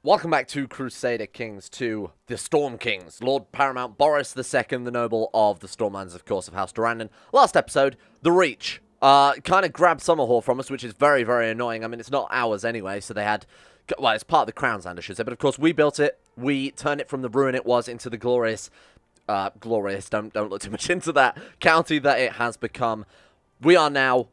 Welcome back to Crusader Kings 2, the Storm Kings. Lord Paramount Boris II, the noble of the Stormlands, of course, of House Durrandon. Last episode, the Reach. Kind of grabbed Summerhall from us, which is very, very annoying. I mean, it's not ours anyway, so they had... Well, it's part of the Crown's Land, I should say. But, of course, we built it. We turned it from the ruin it was into the glorious... don't look too much into that. County that it has become. We are now...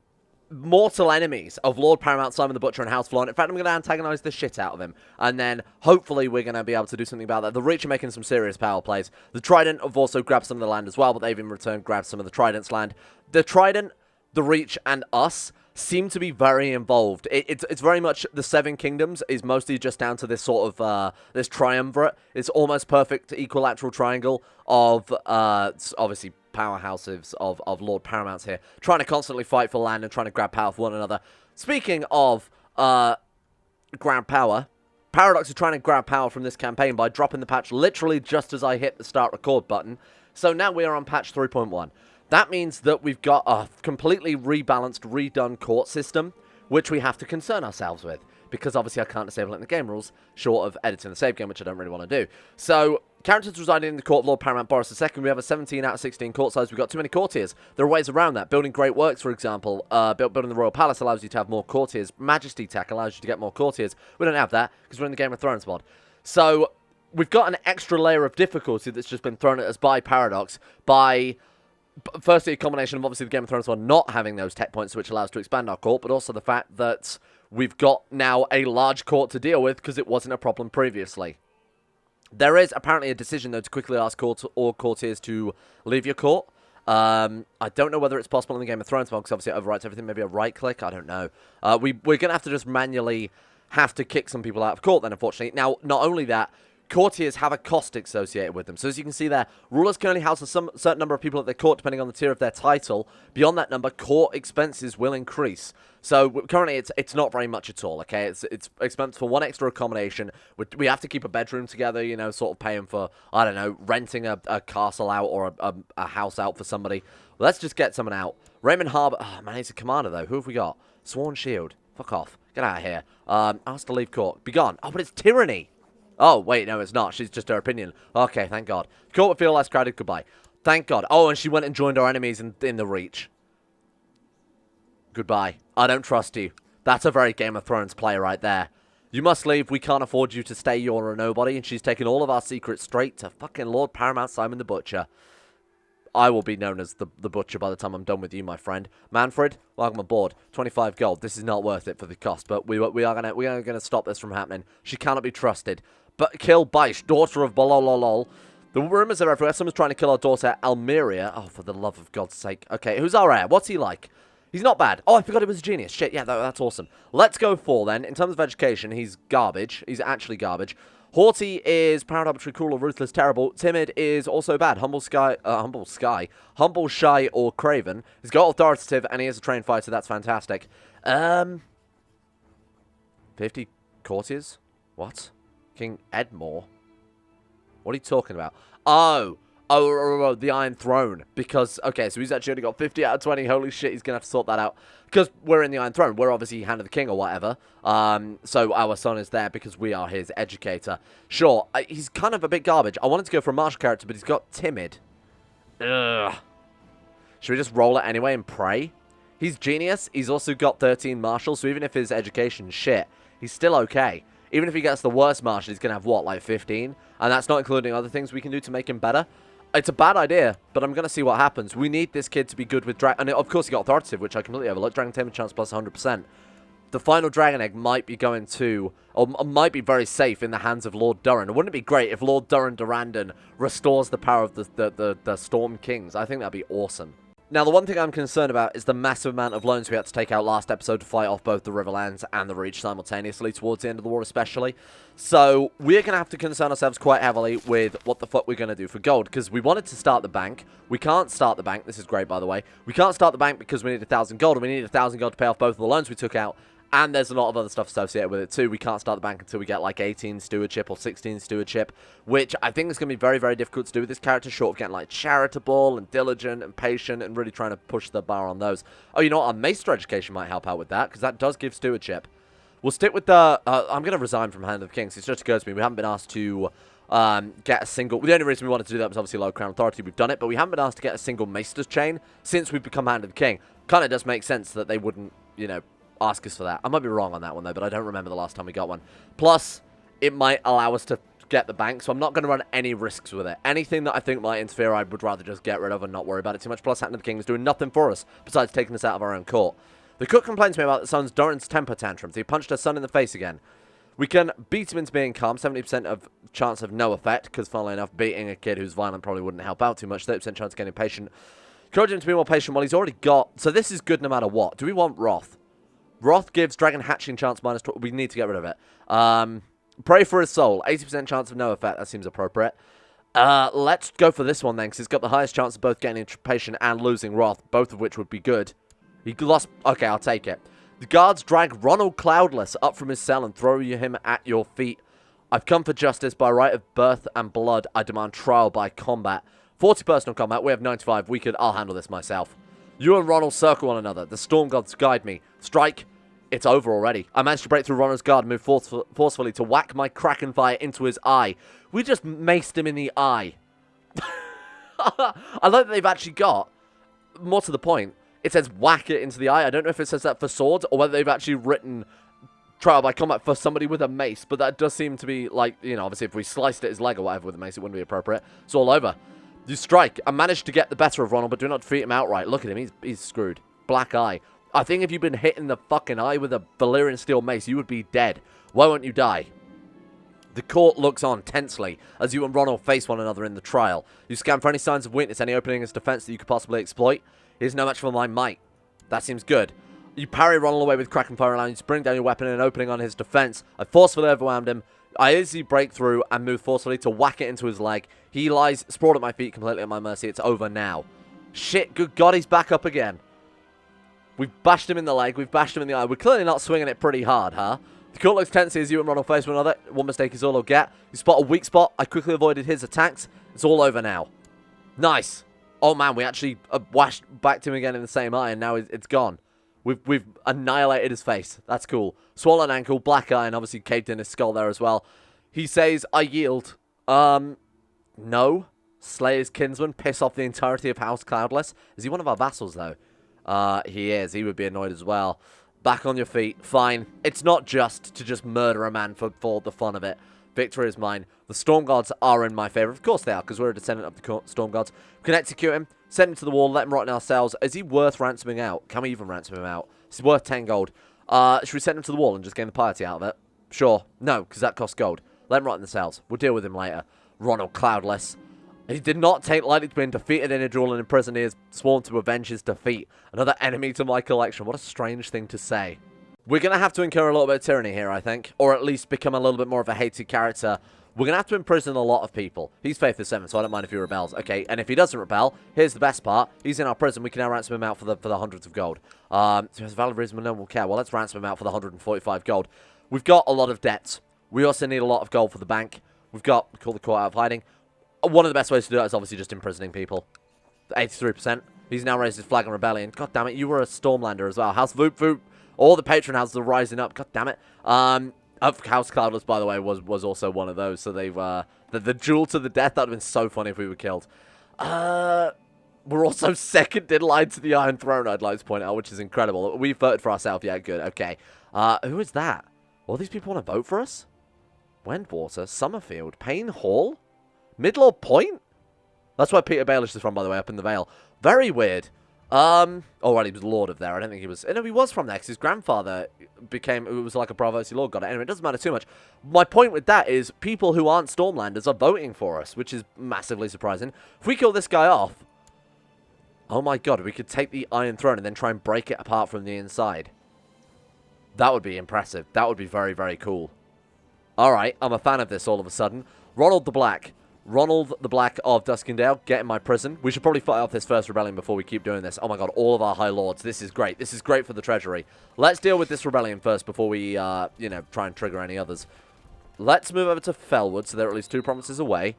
mortal enemies of Lord Paramount, Simon the Butcher, and House Florent. In fact, I'm going to antagonize the shit out of him. And then, hopefully, we're going to be able to do something about that. The Reach are making some serious power plays. The Trident have also grabbed some of the land as well, but they've in return grabbed some of the Trident's land. The Trident, the Reach, and us seem to be very involved. It's very much the Seven Kingdoms is mostly just down to this sort of, this triumvirate. It's almost perfect equilateral triangle of, obviously, powerhouses of Lord Paramounts here, trying to constantly fight for land and trying to grab power for one another. Speaking of grab power, Paradox are trying to grab power from this campaign by dropping the patch literally just as I hit the start record button. So now we are on patch 3.1. That means that we've got a completely rebalanced, redone court system, which we have to concern ourselves with, because obviously I can't disable it in the game rules, short of editing the save game, which I don't really want to do. So, characters residing in the court of Lord Paramount Boris II, we have a 17 out of 16 court size. We've got too many courtiers. There are ways around that. Building great works, for example, building the Royal Palace allows you to have more courtiers. Majesty Tech allows you to get more courtiers. We don't have that, because we're in the Game of Thrones mod. So, we've got an extra layer of difficulty that's just been thrown at us by Paradox, by... firstly, a combination of obviously the Game of Thrones one not having those tech points, which allows us to expand our court, but also the fact that we've got now a large court to deal with because it wasn't a problem previously. There is apparently a decision, though, to quickly ask courtiers to leave your court. I don't know whether it's possible in the Game of Thrones one, because obviously it overwrites everything. Maybe a right-click, I don't know. We're going to have to just manually have to kick some people out of court then, unfortunately. Now, not only that, courtiers have a cost associated with them. So as you can see there, rulers can only house a certain number of people at their court depending on the tier of their title. Beyond that number, court expenses will increase. So currently it's not very much at all, okay? It's expense for one extra accommodation. We have to keep a bedroom together, you know, sort of paying for, I don't know, renting a castle out or a house out for somebody. Let's just get someone out. Raymond Harbour, oh man, he's a commander though. Who have we got? Sworn Shield. Fuck off. Get out of here. Asked to leave court. Be gone. Oh, but it's tyranny. Oh, wait, no, it's not. She's just her opinion. Okay, thank God. Court would feel less crowded. Goodbye. Thank God. Oh, and she went and joined our enemies in the Reach. Goodbye. I don't trust you. That's a very Game of Thrones play right there. You must leave. We can't afford you to stay. You're a nobody. And she's taken all of our secrets straight to fucking Lord Paramount Simon the Butcher. I will be known as the Butcher by the time I'm done with you, my friend. Manfred, welcome aboard. 25 gold. This is not worth it for the cost, but we are gonna stop this from happening. She cannot be trusted. But kill Baish, daughter of Bolololol. The rumors are everywhere. Someone's trying to kill our daughter, Almeria. Oh, for the love of God's sake. Okay, who's our heir? What's he like? He's not bad. Oh, I forgot he was a genius. Shit, yeah, that's awesome. Let's go for, then. In terms of education, he's garbage. He's actually garbage. Haughty is proud, arbitrary, cruel, or ruthless, terrible. Timid is also bad. Humble, shy, or craven. He's got authoritative, and he is a trained fighter. That's fantastic. 50 courtiers? What? King Edmure? What are you talking about? Oh, the Iron Throne. Because, okay, so he's actually only got 50 out of 20. Holy shit, he's going to have to sort that out. Because we're in the Iron Throne. We're obviously Hand of the King or whatever. So our son is there because we are his educator. Sure, he's kind of a bit garbage. I wanted to go for a martial character, but he's got timid. Ugh. Should we just roll it anyway and pray? He's genius. He's also got 13 martial, so even if his education's shit, he's still okay. Even if he gets the worst martial, he's going to have, what, like 15? And that's not including other things we can do to make him better. It's a bad idea, but I'm going to see what happens. We need this kid to be good with dragon. And of course, he got authoritative, which I completely overlooked. Dragon Taming chance plus 100%. The final dragon egg might be going to, or might be very safe in the hands of Lord Durran. Wouldn't it be great if Lord Durran Durrandon restores the power of the Storm Kings? I think that'd be awesome. Now, the one thing I'm concerned about is the massive amount of loans we had to take out last episode to fight off both the Riverlands and the Reach simultaneously, towards the end of the war especially. So, we're going to have to concern ourselves quite heavily with what the fuck we're going to do for gold, because we wanted to start the bank. We can't start the bank. This is great, by the way. We can't start the bank because we need 1,000 gold, and we need 1,000 gold to pay off both of the loans we took out. And there's a lot of other stuff associated with it too. We can't start the bank until we get like 18 stewardship or 16 stewardship, which I think is going to be very, very difficult to do with this character, short of getting like charitable and diligent and patient and really trying to push the bar on those. Oh, you know what? Our Maester education might help out with that, because that does give stewardship. We'll stick with the... I'm going to resign from Hand of the Kings. It just occurs to me. We haven't been asked to get a single... The only reason we wanted to do that was obviously low crown authority. We've done it, but we haven't been asked to get a single Maester's chain since we've become Hand of the King. Kind of does make sense that they wouldn't, you know, ask us for that. I might be wrong on that one, though, but I don't remember the last time we got one. Plus, it might allow us to get the bank, so I'm not going to run any risks with it. Anything that I think might interfere, I would rather just get rid of and not worry about it too much. Plus, Hand of the King is doing nothing for us besides taking us out of our own court. The cook complains to me about the son's Durran's temper tantrums. He punched her son in the face again. We can beat him into being calm. 70% of chance of no effect, because funnily enough, beating a kid who's violent probably wouldn't help out too much. 30% chance of getting patient. Encourage him to be more patient. Well, he's already got... So this is good no matter what. Do we want Wrath? Wrath gives dragon hatching chance -12. We need to get rid of it. Pray for his soul. 80% chance of no effect. That seems appropriate. Let's go for this one then, because it's got the highest chance of both getting patient and losing Wrath, both of which would be good. He lost... Okay, I'll take it. The guards drag Ronald Cloudless up from his cell and throw him at your feet. I've come for justice by right of birth and blood. I demand trial by combat. 40 personal combat. We have 95. I'll handle this myself. You and Ronald circle one another. The storm gods guide me. Strike. It's over already. I managed to break through Ronald's guard and move forcefully to whack my Kraken fire into his eye. We just maced him in the eye. I like that they've actually got, more to the point, it says whack it into the eye. I don't know if it says that for swords or whether they've actually written trial by combat for somebody with a mace. But that does seem to be like, you know, obviously if we sliced at his leg or whatever with a mace, it wouldn't be appropriate. It's all over. You strike. I managed to get the better of Ronald, but do not defeat him outright. Look at him. He's screwed. Black eye. I think if you've been hit in the fucking eye with a Valyrian steel mace, you would be dead. Why won't you die? The court looks on tensely as you and Ronald face one another in the trial. You scan for any signs of weakness, any opening in his defense that you could possibly exploit. Here's no match for my might. That seems good. You parry Ronald away with Kraken fire, allowing you to bring down your weapon in an opening on his defense. I forcefully overwhelmed him. I easily break through and move forcefully to whack it into his leg. He lies sprawled at my feet, completely at my mercy. It's over now. Shit, good God, he's back up again. We've bashed him in the leg. We've bashed him in the eye. We're clearly not swinging it pretty hard, huh? The court looks tense as you and Ronald face one another. One mistake is all I'll get. You spot a weak spot. I quickly avoided his attacks. It's all over now. Nice. Oh, man, we actually washed back to him again in the same eye, and now it's gone. We've annihilated his face. That's cool. Swollen ankle, black eye, and obviously caved in his skull there as well. He says, I yield. No. Slay his kinsman. Piss off the entirety of House Cloudless. Is he one of our vassals, though? He is. He would be annoyed as well. Back on your feet. Fine. It's not just to just murder a man for the fun of it. Victory is mine. The Storm Gods are in my favor. Of course they are, because we're a descendant of the Storm Gods. We can execute him, send him to the wall, let him rot in our cells. Is he worth ransoming out? Can we even ransom him out? He's worth 10 gold. Should we send him to the wall and just gain the piety out of it? Sure. No, because that costs gold. Let him rot in the cells. We'll deal with him later. Ronald Cloudless. He did not take lightly to being defeated in a duel and in prison. He has sworn to avenge his defeat. Another enemy to my collection. What a strange thing to say. We're going to have to incur a little bit of tyranny here, I think. Or at least become a little bit more of a hated character. We're going to have to imprison a lot of people. He's Faith of 7, so I don't mind if he rebels. Okay, and if he doesn't rebel, here's the best part. He's in our prison. We can now ransom him out for the hundreds of gold. So he has a valid reason, no one will care. Well, let's ransom him out for the 145 gold. We've got a lot of debts. We also need a lot of gold for the bank. We've got, call the court out of hiding. One of the best ways to do that is obviously just imprisoning people. 83%. He's now raised his flag on rebellion. God damn it, you were a Stormlander as well. House Voop Voop. All the patron houses are rising up. God damn it. House Cloudless, by the way, was also one of those. So they've the duel to the death. That would have been so funny if we were killed. We're also second in line to the Iron Throne, I'd like to point out, which is incredible. We've voted for ourselves. Yeah, good. Okay. Who is that? All these people want to vote for us? Wendwater, Summerfield, Payne Hall, Midlord Point. That's where Peter Baelish is from, by the way, up in the Vale. Very weird. Oh, right, he was Lord of there. I don't think he was... No, he was from there, because his grandfather became... It was like a Braavosi Lord, got it. Anyway, it doesn't matter too much. My point with that is people who aren't Stormlanders are voting for us, which is massively surprising. If we kill this guy off... Oh my god, we could take the Iron Throne and then try and break it apart from the inside. That would be impressive. That would be very, very cool. Alright, I'm a fan of this all of a sudden. Ronald the Black. Ronald the Black of Duskendale, get in my prison. We should probably fight off this first rebellion before we keep doing this. Oh my god, all of our High Lords. This is great. This is great for the Treasury. Let's deal with this rebellion first before we, you know, try and trigger any others. Let's move over to Felwood, so they're at least 2 provinces away.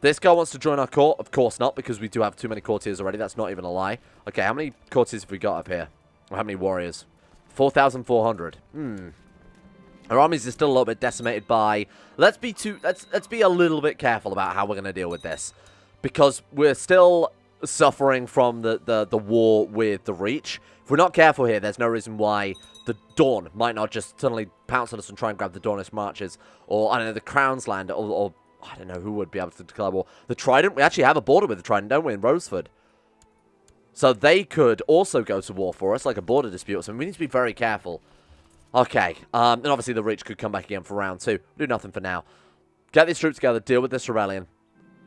This guy wants to join our court. Of course not, because we do have too many courtiers already. That's not even a lie. Okay, how many courtiers have we got up here? Or how many warriors? 4,400. Our armies are still a little bit decimated by... Let's be a little bit careful about how we're going to deal with this. Because we're still suffering from the war with the Reach. If we're not careful here, there's no reason why the Dawn might not just suddenly pounce on us and try and grab the Dawnist Marches. Or, I don't know, the Crown's Land. Or I don't know who would be able to declare war. The Trident. We actually have a border with the Trident, don't we, in Roseford? So they could also go to war for us, like a border dispute or something. We need to be very careful. Okay, and obviously the Reach could come back again for round 2. We'll do nothing for now. Get these troops together, deal with this rebellion.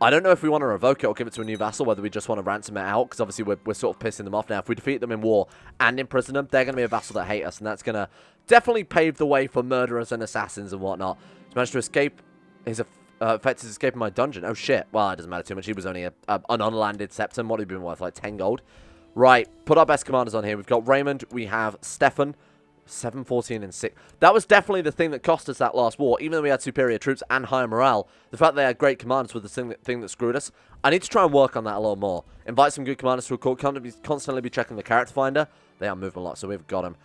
I don't know if we want to revoke it or give it to a new vassal, whether we just want to ransom it out, because obviously we're sort of pissing them off now. If we defeat them in war and imprison them, they're going to be a vassal that hate us, and that's going to definitely pave the way for murderers and assassins and whatnot. He's managed to escape his effects his escape in my dungeon. Oh shit, well, it doesn't matter too much. He was only an unlanded septum. What had he been worth, like 10 gold? Right, put our best commanders on here. We've got Raymond, we have Stefan. 7, 14, and 6. That was definitely the thing that cost us that last war. Even though we had superior troops and higher morale, the fact they had great commanders was the thing that screwed us. I need to try and work on that a little more. Invite some good commanders to a court. Constantly be checking the character finder. They are moving a lot, so we've got them.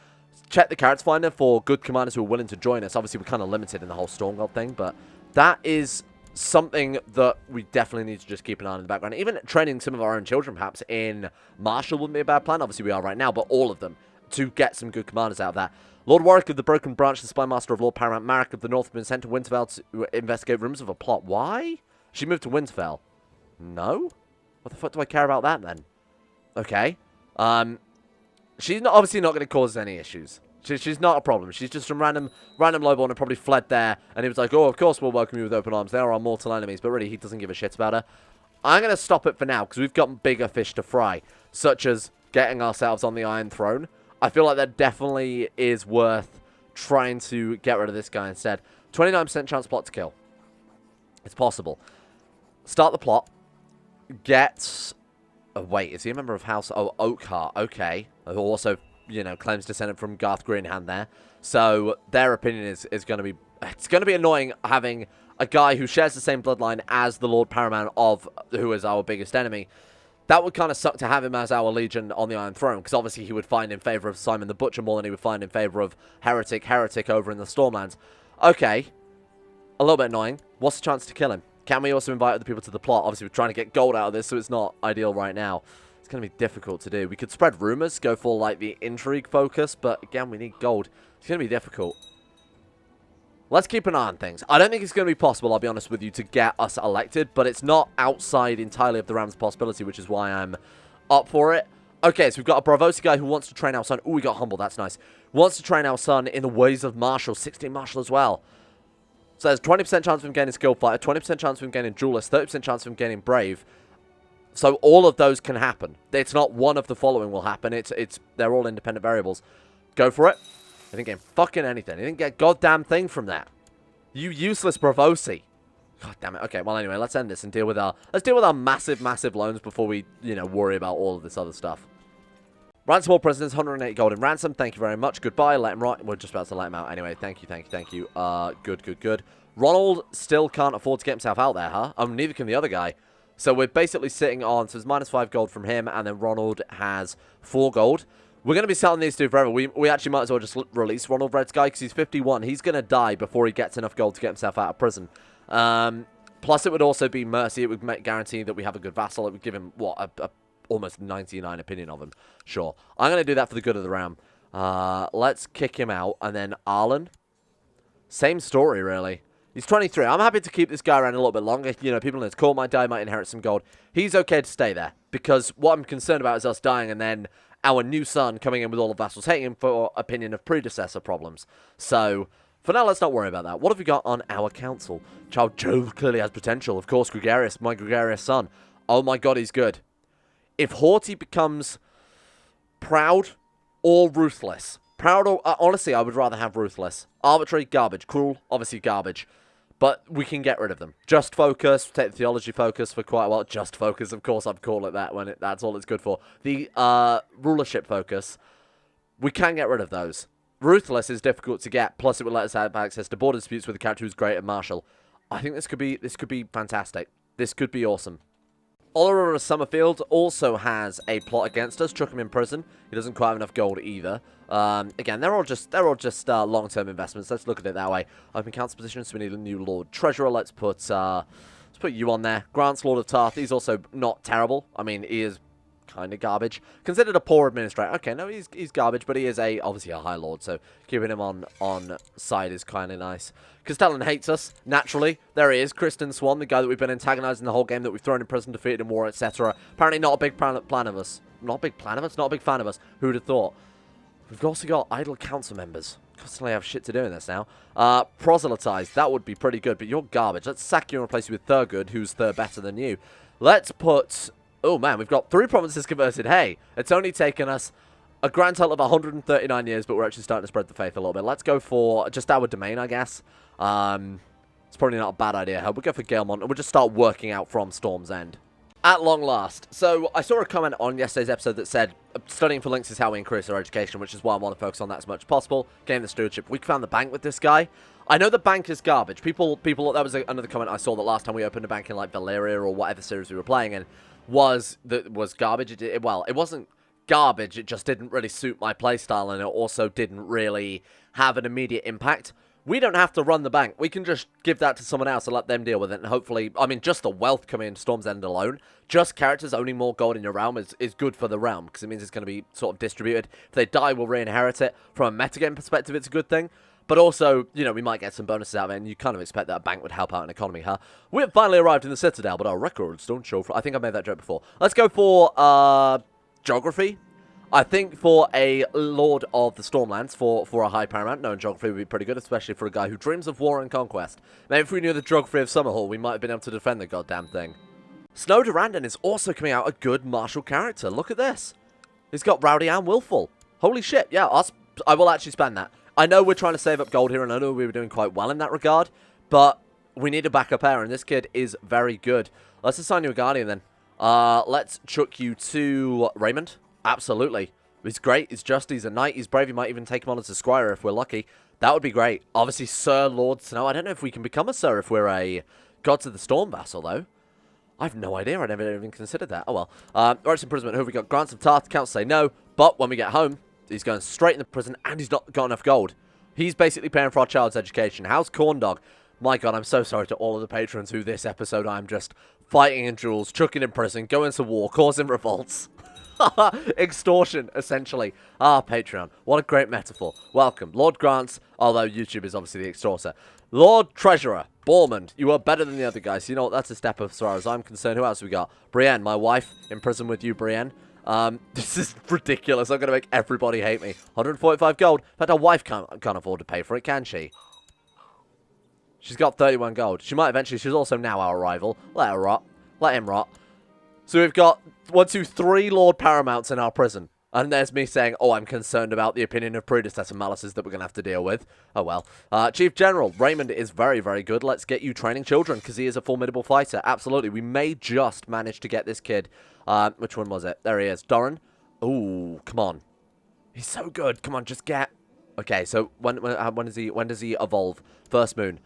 Check the character finder for good commanders who are willing to join us. Obviously, we're kind of limited in the whole Stormguard thing, but that is something that we definitely need to just keep an eye on in the background. Even training some of our own children, perhaps, in Marshall wouldn't be a bad plan. Obviously, we are right now, but all of them, to get some good commanders out of that. Lord Warwick of the Broken Branch, the Spy Master of Lord Paramount Marek of the North, have been sent to Winterfell to investigate rumors of a plot. Why? She moved to Winterfell. No? What the fuck do I care about that, then? Okay. She's obviously not going to cause any issues. She's not a problem. She's just some random lowborn and probably fled there. And he was like, oh, of course we'll welcome you with open arms. They are our mortal enemies. But really, he doesn't give a shit about her. I'm going to stop it for now, because we've got bigger fish to fry, such as getting ourselves on the Iron Throne. I feel like that definitely is worth trying to get rid of this guy instead. 29% chance plot to kill. It's possible. Start the plot. Get... Oh, wait, is he a member of House... Oh, Oakhart. Okay. Who also, you know, claims descendant from Garth Greenhand there. So their opinion is going to be... It's going to be annoying having a guy who shares the same bloodline as the Lord Paramount of... Who is our biggest enemy. That would kind of suck to have him as our legion on the Iron Throne, because obviously he would find in favour of Simon the Butcher more than he would find in favour of Heretic over in the Stormlands. Okay, a little bit annoying. What's the chance to kill him? Can we also invite other people to the plot? Obviously, we're trying to get gold out of this, so it's not ideal right now. It's going to be difficult to do. We could spread rumours, go for, like, the intrigue focus, but, again, we need gold. It's going to be difficult. Let's keep an eye on things. I don't think it's going to be possible, I'll be honest with you, to get us elected, but it's not outside entirely of the Rams' possibility, which is why I'm up for it. Okay, so we've got a Bravosi guy who wants to train our son. Oh, we got Humble, that's nice. Wants to train our son in the ways of Marshall, 16 Marshall as well. So there's 20% chance of him gaining Skilled Fighter, 20% chance of him gaining Duelist, 30% chance of him gaining Brave. So all of those can happen. It's not one of the following will happen. They're all independent variables. Go for it. I didn't get fucking anything. I didn't get a goddamn thing from that. You useless Bravosi. God damn it. Okay, well anyway, let's end this and deal with our massive loans before we, you know, worry about all of this other stuff. Ransom all prisoners, 108 gold in ransom. Thank you very much. Goodbye. Let him right. We're just about to let him out anyway. Thank you. Good. Ronald still can't afford to get himself out there, huh? Neither can the other guy. So we're basically sitting on, so it's -5 gold from him, and then Ronald has 4 gold. We're going to be selling these two forever. We actually might as well just release Ronald Red's guy, because he's 51. He's going to die before he gets enough gold to get himself out of prison. Plus, it would also be mercy. It would guarantee that we have a good vassal. It would give him, what, a almost 99 opinion of him. Sure. I'm going to do that for the good of the realm. Let's kick him out. And then Arlen. Same story, really. He's 23. I'm happy to keep this guy around a little bit longer. You know, people in his court might die, might inherit some gold. He's okay to stay there. Because what I'm concerned about is us dying and then our new son coming in with all the vassals hating him for opinion of predecessor problems. So, for now, let's not worry about that. What have we got on our council? Child Joe clearly has potential. Of course, Gregarious, my gregarious son. Oh my god, he's good. If Haughty becomes proud or ruthless. Proud or... honestly, I would rather have ruthless. Arbitrary, garbage. Cruel, obviously garbage. But we can get rid of them. Just focus, take the theology focus for quite a while. Just focus, of course, I'd call it that when that's all it's good for. The rulership focus, we can get rid of those. Ruthless is difficult to get, plus it would let us have access to border disputes with a character who's great at Marshall. I think this could be fantastic. This could be awesome. Oliver Summerfield also has a plot against us. Chuck him in prison. He doesn't quite have enough gold either. Again, they're all just long-term investments. Let's look at it that way. Open council positions. So we need a new Lord Treasurer. Let's put you on there. Grant's Lord of Tarth. He's also not terrible. I mean, he is kind of garbage. Considered a poor administrator. Okay, no, he's garbage, but he is obviously a High Lord, so keeping him on side is kind of nice. Castellan hates us, naturally. There he is, Kristen Swan, the guy that we've been antagonizing the whole game, that we've thrown in prison, defeated in war, etc. Apparently not a big plan of us. Not a big fan of us. Who'd have thought? We've also got idle council members. Constantly have shit to do in this now. Proselytize, that would be pretty good, but you're garbage. Let's sack you and replace you with Thurgood, who's better than you. Let's put... Oh man, we've got 3 provinces converted. Hey, it's only taken us a grand total of 139 years, but we're actually starting to spread the faith a little bit. Let's go for just our domain, I guess. It's probably not a bad idea. We'll go for Gaelmont, and we'll just start working out from Storm's End. At long last. So, I saw a comment on yesterday's episode that said, studying for links is how we increase our education, which is why I want to focus on that as much as possible. Gain the stewardship. We found the bank with this guy. I know the bank is garbage. People, that was another comment I saw that last time we opened a bank in, like, Valyria or whatever series we were playing in, was garbage. Well, it wasn't garbage, it just didn't really suit my playstyle, and it also didn't really have an immediate impact. We don't have to run the bank. We can just give that to someone else and let them deal with it, and hopefully, I mean, just the wealth coming into Storm's End alone, just characters owning more gold in your realm is good for the realm, because it means it's going to be sort of distributed. If they die, we'll re-inherit it. From a metagame perspective, it's a good thing. But also, you know, we might get some bonuses out of it, and you kind of expect that a bank would help out an economy, huh? We've finally arrived in the Citadel, but our records don't show for... I think I made that joke before. Let's go for, geography. I think for a Lord of the Stormlands, for a High Paramount, knowing geography would be pretty good, especially for a guy who dreams of war and conquest. Maybe if we knew the geography of Summerhall, we might have been able to defend the goddamn thing. Snow Durrandon is also coming out a good martial character. Look at this. He's got Rowdy and Willful. Holy shit, yeah, I will actually spend that. I know we're trying to save up gold here, and I know we were doing quite well in that regard, but we need a backup heir, and this kid is very good. Let's assign you a Guardian, then. Let's chuck you to Raymond. Absolutely. He's great, he's just, he's a knight, he's brave, you might even take him on as a squire if we're lucky. That would be great. Obviously, Sir Lord Snow. I don't know if we can become a Sir if we're a Gods of the Storm vassal, though. I have no idea, I never even considered that. Oh well. Rights imprisonment, who have we got? Grants of Tarth, council say no, but when we get home, he's going straight in the prison, and he's not got enough gold. He's basically paying for our child's education. How's Corndog? My god, I'm so sorry to all of the patrons who this episode I'm just fighting in duels, chucking in prison, going to war, causing revolts. Extortion, essentially. Ah, Patreon. What a great metaphor. Welcome. Lord Grants, although YouTube is obviously the extorter. Lord Treasurer, Bormund, you are better than the other guys. You know what? That's a step up as far as I'm concerned. Who else have we got? Brienne, my wife, in prison with you, Brienne. This is ridiculous. I'm going to make everybody hate me. 145 gold. In fact, our wife can't afford to pay for it, can she? She's got 31 gold. She might eventually. She's also now our rival. Let her rot. Let him rot. So we've got 1, 2, 3 Lord Paramounts in our prison. And there's me saying, oh, I'm concerned about the opinion of predecessor malices that we're going to have to deal with. Oh, well. Chief General, Raymond is very, very good. Let's get you training children, because he is a formidable fighter. Absolutely. We may just manage to get this kid. Which one was it? There he is. Durran. Ooh, come on. He's so good. Come on, just get... Okay, so when does he evolve? First moon.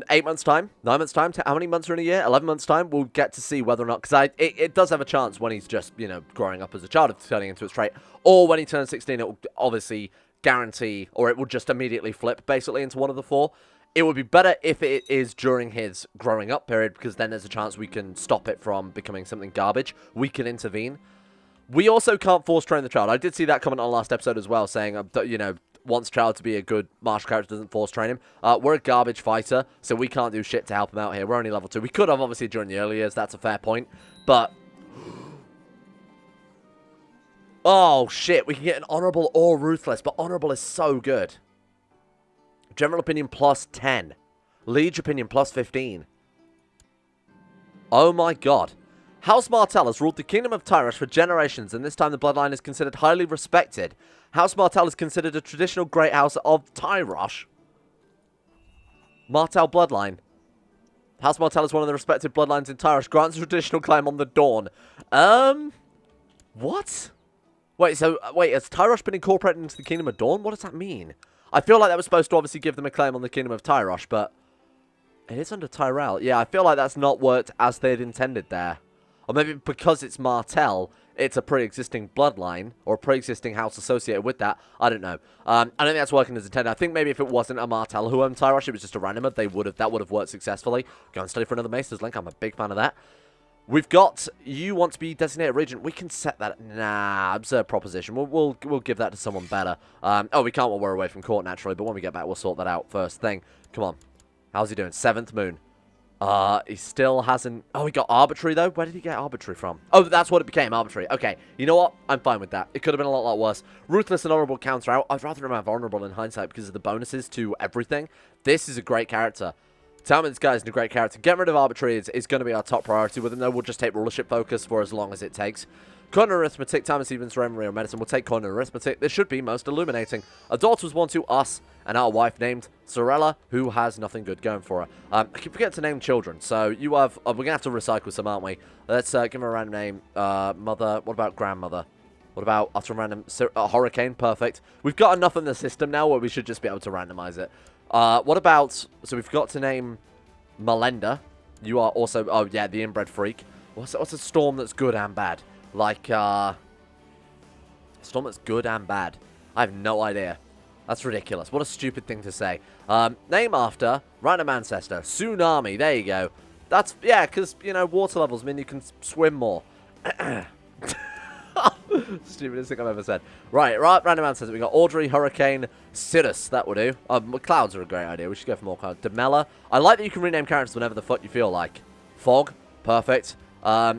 8 months' time? 9 months' time? How many months are in a year? 11 months' time? We'll get to see whether or not... Because it does have a chance when he's just, you know, growing up as a child of turning into a trait. Or when he turns 16, it will obviously guarantee... Or it will just immediately flip, basically, into one of the 4. It would be better if it is during his growing up period, because then there's a chance we can stop it from becoming something garbage. We can intervene. We also can't force train the child. I did see that comment on last episode as well, saying, you know... wants child to be a good martial character, doesn't force train him. We're a garbage fighter, so we can't do shit to help him out here. We're only level 2. We could have, obviously, during the early years. That's a fair point. But... oh, shit. We can get an honorable or ruthless, but honorable is so good. General opinion plus 10. Liege opinion plus 15. Oh, my god. House Martell has ruled the Kingdom of Tyrosh for generations, and this time the bloodline is considered highly respected. House Martell is considered a traditional great house of Tyrosh. Martell bloodline. House Martell is one of the respected bloodlines in Tyrosh. Grants a traditional claim on the Dawn. What? Wait, has Tyrosh been incorporated into the Kingdom of Dawn? What does that mean? I feel like that was supposed to obviously give them a claim on the Kingdom of Tyrosh, but... it is under Tyrell. Yeah, I feel like that's not worked as they'd intended there. Or maybe because it's Martell, it's a pre-existing bloodline, or a pre-existing house associated with that. I don't know. I don't think that's working as intended. I think maybe if it wasn't a Martell who owned Tyrosh, it was just a randomer, that would have worked successfully. Go and study for another Maesters Link. I'm a big fan of that. We've got, you want to be designated regent. We can set that. Nah, absurd proposition. We'll give that to someone better. Oh, we can't while we're away from court, naturally, but when we get back, we'll sort that out first thing. Come on. How's he doing? 7th moon. He still hasn't... Oh, he got arbitrary, though? Where did he get arbitrary from? Oh, that's what it became, arbitrary. Okay, you know what? I'm fine with that. It could have been a lot worse. Ruthless and honorable counter out. I'd rather him have honorable in hindsight because of the bonuses to everything. This is a great character. Tell me this guy's a great character. Getting rid of arbitrary is going to be our top priority with him, though. We'll just take rulership focus for as long as it takes. Coin and arithmetic, time and Stevens, memory or medicine. We'll take coin and arithmetic. This should be most illuminating. A daughter was born to us and our wife named Sorella, who has nothing good going for her. I keep forgetting to name children, so you have... we're going to have to recycle some, aren't we? Let's give her a random name. Mother. What about grandmother? What about utter random... Hurricane, perfect. We've got enough in the system now where we should just be able to randomize it. What about... So we've got to name Melenda. You are also... Oh, yeah, the inbred freak. What's a storm that's good and bad? Like, a storm that's good and bad. I have no idea. That's ridiculous. What a stupid thing to say. Name after random ancestor. Tsunami. There you go. That's... Yeah, because, you know, water levels mean you can swim more. Stupidest thing I've ever said. Right, random ancestor. We got Audrey, Hurricane, Cirrus. That will do. Clouds are a great idea. We should go for more clouds. Demella. I like that you can rename characters whenever the fuck you feel like. Fog. Perfect.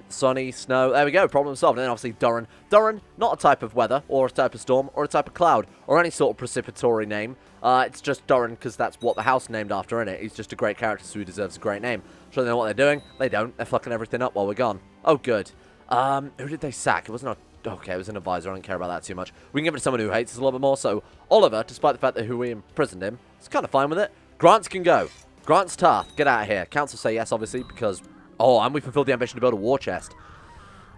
Sunny, snow. There we go. Problem solved. And then obviously Durran. Durran, not a type of weather, or a type of storm, or a type of cloud, or any sort of precipitory name. It's just Durran because that's what the house named after, innit? He's just a great character, so he deserves a great name. Sure they know what they're doing? They don't. They're fucking everything up while we're gone. Oh, good. Who did they sack? It wasn't a... Okay, it was an advisor. I don't care about that too much. We can give it to someone who hates us a little bit more. So, Oliver, despite the fact that we imprisoned him, is kind of fine with it. Grants can go. Grant's Tarth, get out of here. Council say yes, obviously, because... Oh, and we fulfilled the ambition to build a war chest.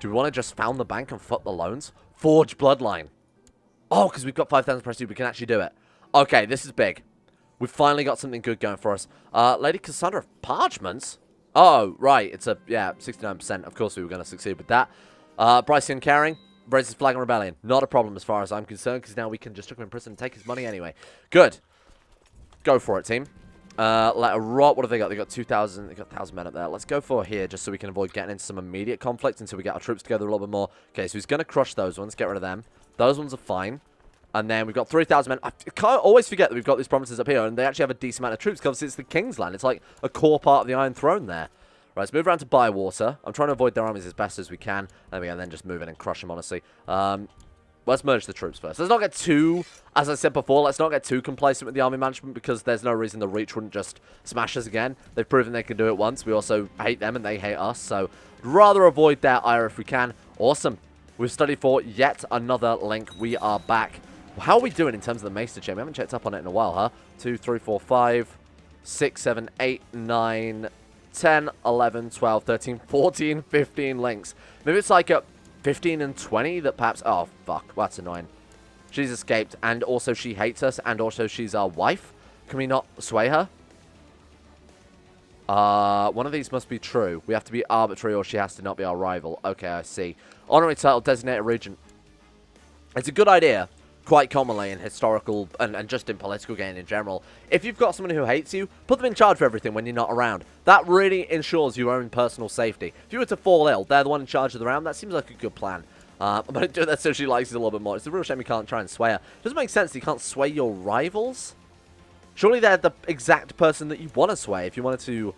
Do we want to just found the bank and foot the loans? Forge bloodline. Oh, because we've got 5,000 prestige, we can actually do it. Okay, this is big. We've finally got something good going for us. Lady Cassandra of Parchments? Oh, right. It's a, yeah, 69%. Of course we were going to succeed with that. Bryceon Carrying. Raises flag and rebellion. Not a problem as far as I'm concerned, because now we can just stick him in prison and take his money anyway. Good. Go for it, team. Let a rot. What have they got? They got 2,000. They got 1,000 men up there. Let's go for here, just so we can avoid getting into some immediate conflict until we get our troops together a little bit more. Okay, so he's going to crush those ones. Get rid of them. Those ones are fine. And then we've got 3,000 men. I can't always forget that we've got these provinces up here, and they actually have a decent amount of troops, because it's the King's Land. It's like a core part of the Iron Throne there. Right, let's move around to Bywater. I'm trying to avoid their armies as best as we can. There we go, and then just move in and crush them, honestly. Let's merge the troops first. Let's not get too, as I said before, let's not get too complacent with the army management, because there's no reason the Reach wouldn't just smash us again. They've proven they can do it once. We also hate them, and they hate us, so rather avoid their ire if we can. Awesome. We've studied for yet another link. We are back. How are we doing in terms of the Maester chain? We haven't checked up on it in a while, huh? 2, 3, 4, 5, 6, 7, 8, 9... 10, 11, 12, 13, 14, 15 links. Maybe it's like a 15 and 20 that perhaps... Oh, fuck. That's annoying. She's escaped, and also she hates us, and also she's our wife. Can we not sway her? One of these must be true. We have to be arbitrary, or she has to not be our rival. Okay, I see. Honorary title, designated regent. It's a good idea. Quite commonly in historical and just in political game in general. If you've got someone who hates you, put them in charge of everything when you're not around. That really ensures your own personal safety. If you were to fall ill, they're the one in charge of the round. That seems like a good plan. But I do that so she likes it a little bit more. It's a real shame you can't try and sway her. Doesn't make sense that you can't sway your rivals. Surely they're the exact person that you want to sway. If you wanted to,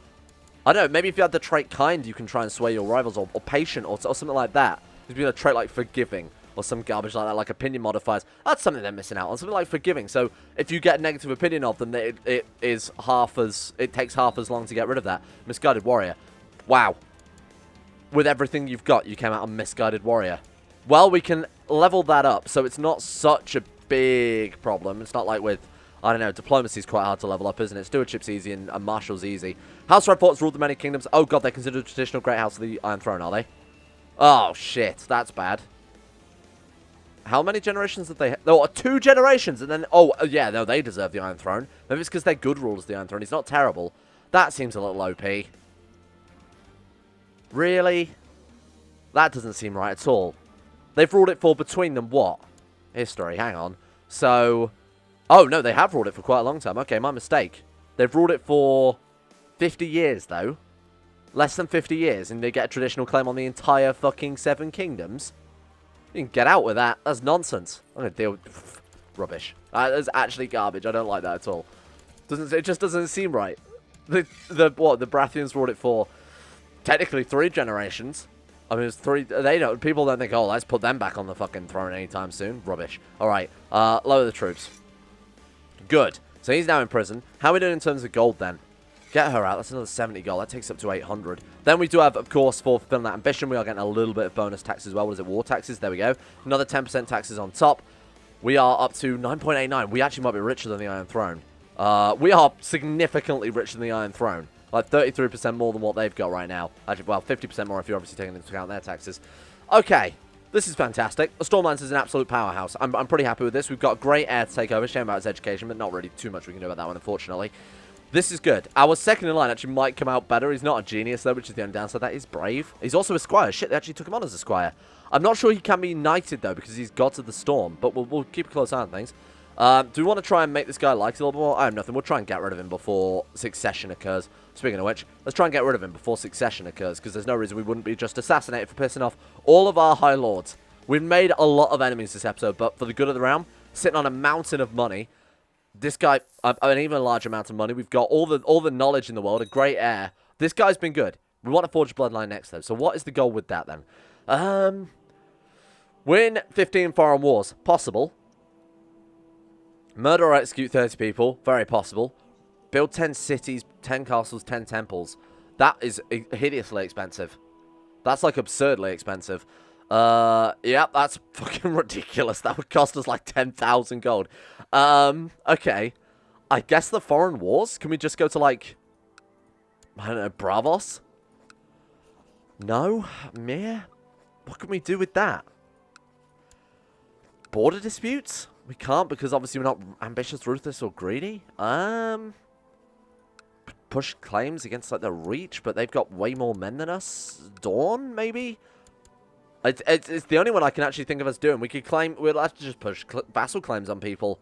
I don't know, maybe if you had the trait kind, you can try and sway your rivals, or patient, or something like that. There's been a trait like forgiving, or some garbage like that, like opinion modifiers. That's something they're missing out on. Something like forgiving. So if you get a negative opinion of them, it takes half as long to get rid of that. Misguided warrior. Wow. With everything you've got, you came out a misguided warrior. Well, we can level that up, so it's not such a big problem. It's not like with, I don't know, diplomacy's quite hard to level up, isn't it? Stewardship's easy, and marshal's easy. House Redfort's ruled the many kingdoms. Oh god, they're considered a traditional great house of the Iron Throne, are they? Oh shit, that's bad. How many generations did they have? Oh, 2 generations, and then... Oh, yeah, no, they deserve the Iron Throne. Maybe it's because they're good rulers of the Iron Throne. He's not terrible. That seems a little OP. Really? That doesn't seem right at all. They've ruled it for between them what? History, hang on. So, oh no, they have ruled it for quite a long time. Okay, my mistake. They've ruled it for 50 years, though. Less than 50 years, and they get a traditional claim on the entire fucking 7 kingdoms. You can get out with that. That's nonsense. I'm going to deal with... Rubbish. That's actually garbage. I don't like that at all. It just doesn't seem right. The Baratheons ruled it for technically 3 generations. I mean, it's 3... People don't think, oh, let's put them back on the fucking throne anytime soon. Rubbish. Alright. Lower the troops. Good. So he's now in prison. How are we doing in terms of gold, then? Get her out. That's another 70 gold. That takes up to 800. Then we do have, of course, for fulfilling that ambition, we are getting a little bit of bonus tax as well. What is it? War taxes. There we go. Another 10% taxes on top. We are up to 9.89. We actually might be richer than the Iron Throne. We are significantly richer than the Iron Throne. Like 33% more than what they've got right now. Actually, well, 50% more if you're obviously taking into account their taxes. Okay. This is fantastic. The Stormlands is an absolute powerhouse. I'm pretty happy with this. We've got a great heir to take over. Shame about his education, but not really too much we can do about that one, unfortunately. This is good. Our second in line actually might come out better. He's not a genius, though, which is the only downside. That is brave. He's also a squire. Shit, they actually took him on as a squire. I'm not sure he can be knighted, though, because he's Gods of the Storm. But we'll keep a close eye on things. Do we want to try and make this guy like it a little bit more? I have nothing. We'll try and get rid of him before succession occurs. Speaking of which, let's try and get rid of him before succession occurs, because there's no reason we wouldn't be just assassinated for pissing off all of our High Lords. We've made a lot of enemies this episode, but for the good of the realm, sitting on a mountain of money, this guy, an even larger amount of money. We've got all the knowledge in the world, a great heir. This guy's been good. We want to forge a bloodline next, though. So what is the goal with that, then? Win 15 foreign wars. Possible. Murder or execute 30 people. Very possible. Build 10 cities, 10 castles, 10 temples. That is hideously expensive. That's, like, absurdly expensive. Yeah, that's fucking ridiculous. That would cost us like 10,000 gold. Okay. I guess the foreign wars? Can we just go to, like, I don't know, Bravos? No? Meh? What can we do with that? Border disputes? We can't because obviously we're not ambitious, ruthless, or greedy. Push claims against, like, the Reach, but they've got way more men than us. Dawn, maybe? It's the only one I can actually think of us doing. We could claim... We'll have to just push vassal claims on people.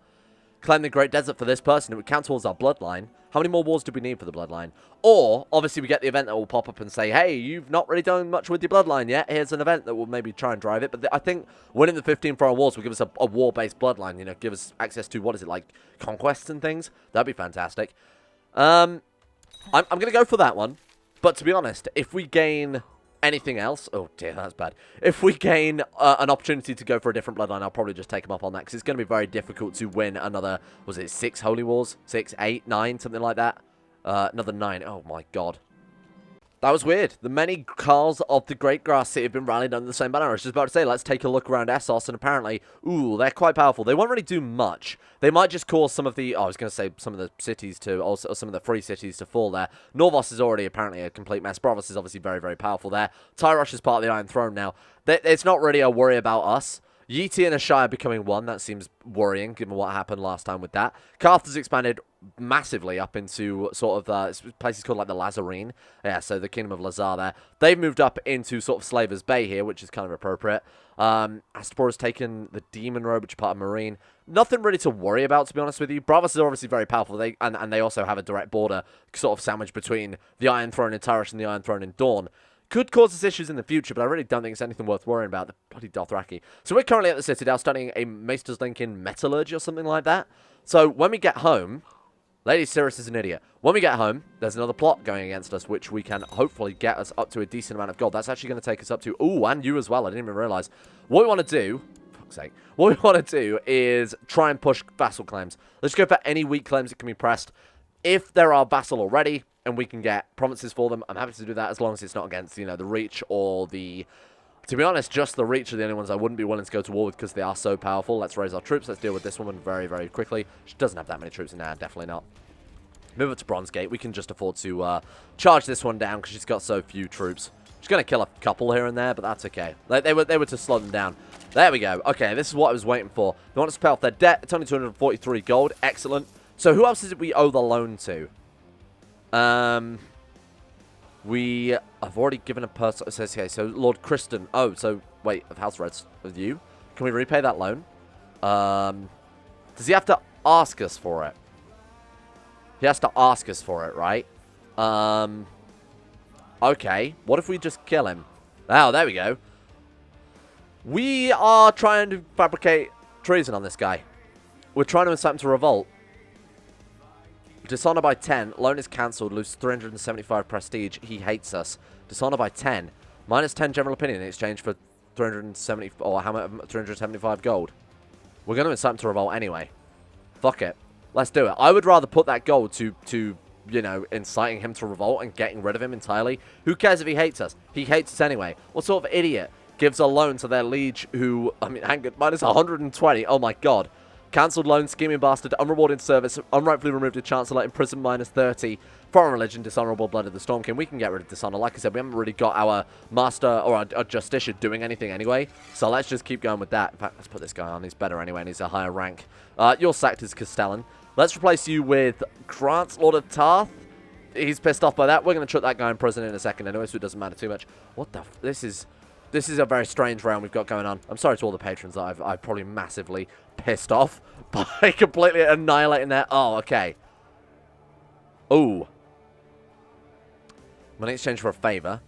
Claim the Great Desert for this person. It would count towards our bloodline. How many more wars do we need for the bloodline? Or, obviously, we get the event that will pop up and say, hey, you've not really done much with your bloodline yet. Here's an event that will maybe try and drive it. But I think winning the 15 foreign wars will give us a war-based bloodline. You know, give us access to, what is it, like, conquests and things. That'd be fantastic. I'm going to go for that one. But to be honest, if we gain... anything else? Oh dear, that's bad. If we gain an opportunity to go for a different bloodline, I'll probably just take him up on that, because it's going to be very difficult to win another, was it 6 Holy Wars? 6, 8, 9, something like that? Another 9. Oh my god. That was weird. The many Carls of the Great Grass City have been rallied under the same banner. I was just about to say, let's take a look around Essos, and apparently, ooh, they're quite powerful. They won't really do much. They might just cause some of the, I was going to say some of the cities to, also some of the free cities to fall there. Norvos is already apparently a complete mess. Bravos is obviously very, very powerful there. Tyrosh is part of the Iron Throne now. It's not really a worry about us. Yeeti and Ashire becoming one, that seems worrying, given what happened last time with that. Karth has expanded massively up into sort of places called like the Lazarine. Yeah, so the Kingdom of Lazar there. They've moved up into sort of Slaver's Bay here, which is kind of appropriate. Astapor has taken the Demon Road, which is part of Marine. Nothing really to worry about, to be honest with you. Bravos is obviously very powerful, and they also have a direct border sort of sandwiched between the Iron Throne in Tyrosh and the Iron Throne in Dawn. Could cause us issues in the future, but I really don't think it's anything worth worrying about. The bloody Dothraki. So we're currently at the Citadel studying a Maester's Link in Metallurgy or something like that. So when we get home... Lady Cirrus is an idiot. When we get home, there's another plot going against us, which we can hopefully get us up to a decent amount of gold. That's actually going to take us up to... Ooh, and you as well. I didn't even realise. What we want to do... For fuck's sake. What we want to do is try and push vassal claims. Let's go for any weak claims that can be pressed. If there are vassal already... and we can get provinces for them, I'm happy to do that as long as it's not against, you know, the Reach or the... To be honest, just the Reach are the only ones I wouldn't be willing to go to war with because they are so powerful. Let's raise our troops. Let's deal with this woman very, very quickly. She doesn't have that many troops in there, definitely not. Move it to Bronze Gate. We can just afford to charge this one down because she's got so few troops. She's going to kill a couple here and there, but that's okay. They were to slow them down. There we go. Okay, this is what I was waiting for. They want us to pay off their debt. It's only 243 gold. Excellent. So who else is it we owe the loan to? We have already given a person. It says here, so Lord Kristen. Oh, so wait, of House Reds with you. Can we repay that loan? Does he have to ask us for it? He has to ask us for it, right? Okay. What if we just kill him? Oh, there we go. We are trying to fabricate treason on this guy. We're trying to incite him to revolt. Dishonor by 10. Loan is cancelled. Lose 375 prestige. He hates us. Dishonor by 10. Minus 10 general opinion in exchange for 370 or how much? 375 gold. We're going to incite him to revolt anyway. Fuck it. Let's do it. I would rather put that gold to you know, inciting him to revolt and getting rid of him entirely. Who cares if he hates us? He hates us anyway. What sort of idiot gives a loan to their liege who, I mean, hang it, minus 120. Oh my god. Cancelled loan, scheming bastard, unrewarded service, unrightfully removed a chancellor, imprisoned minus 30, foreign religion, dishonorable blood of the Storm King. We can get rid of dishonor. Like I said, we haven't really got our master or our justiciar doing anything anyway, so let's just keep going with that. In fact, let's put this guy on. He's better anyway, and he's a higher rank. You're sacked as Castellan. Let's replace you with Grant, Lord of Tarth. He's pissed off by that. We're going to chuck that guy in prison in a second anyway, so it doesn't matter too much. What the f... This is a very strange round we've got going on. I'm sorry to all the patrons that I've probably massively pissed off by completely annihilating their... Oh, okay. Ooh. Money exchange for a favour.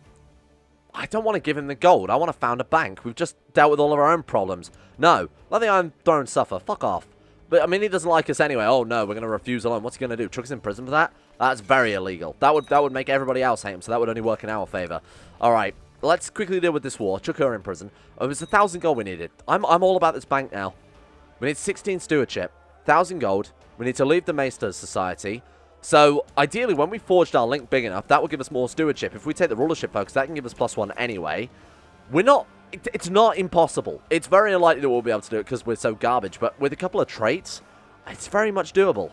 I don't want to give him the gold. I want to found a bank. We've just dealt with all of our own problems. No. Let the Iron Throne suffer. Fuck off. But, I mean, he doesn't like us anyway. Oh, no. We're going to refuse a loan. What's he going to do? Chuck us in prison for that? That's very illegal. That would make everybody else hate him, so that would only work in our favour. Alright. Let's quickly deal with this war. Chuck her in prison. It was 1,000 gold we needed. I'm all about this bank now. We need 16 stewardship. 1,000 gold. We need to leave the Maesters Society. So, ideally, when we forged our link big enough, that will give us more stewardship. If we take the rulership focus, that can give us +1 anyway. We're not... It's not impossible. It's very unlikely that we'll be able to do it because we're so garbage. But with a couple of traits, it's very much doable.